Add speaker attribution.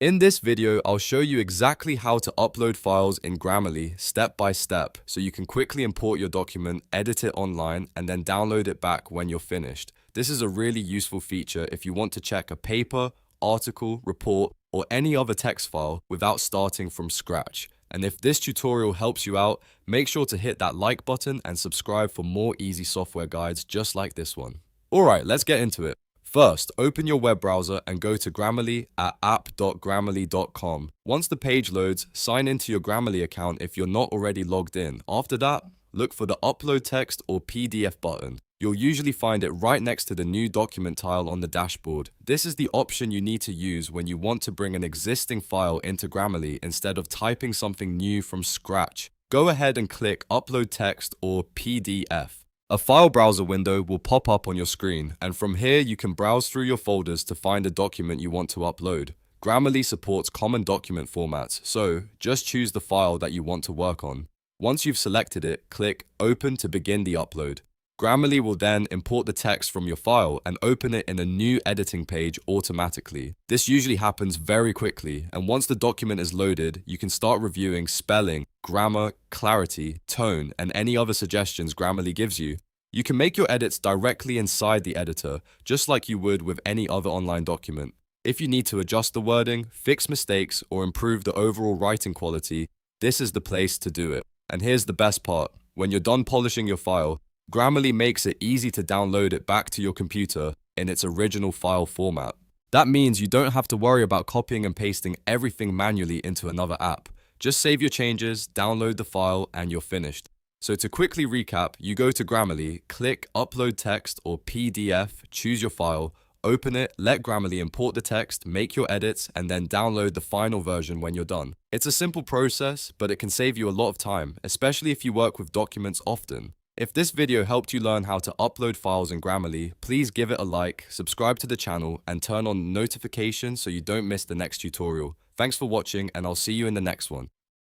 Speaker 1: In this video, I'll show you exactly how to upload files in Grammarly step by step so you can quickly import your document, edit it online, and then download it back when you're finished. This is a really useful feature if you want to check a paper, article, report, or any other text file without starting from scratch. And if this tutorial helps you out, make sure to hit that like button and subscribe for more easy software guides just like this one. Alright, let's get into it. First, open your web browser and go to Grammarly at app.grammarly.com. Once the page loads, sign into your Grammarly account if you're not already logged in. After that, look for the Upload Text or PDF button. You'll usually find it right next to the New Document tile on the dashboard. This is the option you need to use when you want to bring an existing file into Grammarly instead of typing something new from scratch. Go ahead and click Upload Text or PDF. A file browser window will pop up on your screen, and from here you can browse through your folders to find a document you want to upload. Grammarly supports common document formats, so just choose the file that you want to work on. Once you've selected it, click Open to begin the upload. Grammarly will then import the text from your file and open it in a new editing page automatically. This usually happens very quickly, and once the document is loaded, you can start reviewing spelling, grammar, clarity, tone, and any other suggestions Grammarly gives you. You can make your edits directly inside the editor, just like you would with any other online document. If you need to adjust the wording, fix mistakes, or improve the overall writing quality, this is the place to do it. And here's the best part. When you're done polishing your file, Grammarly makes it easy to download it back to your computer in its original file format. That means you don't have to worry about copying and pasting everything manually into another app. Just save your changes, download the file, and you're finished. So to quickly recap, you go to Grammarly, click Upload Text or PDF, choose your file, open it, let Grammarly import the text, make your edits, and then download the final version when you're done. It's a simple process, but it can save you a lot of time, especially if you work with documents often. If this video helped you learn how to upload files in Grammarly, please give it a like, subscribe to the channel, and turn on notifications so you don't miss the next tutorial. Thanks for watching, and I'll see you in the next one.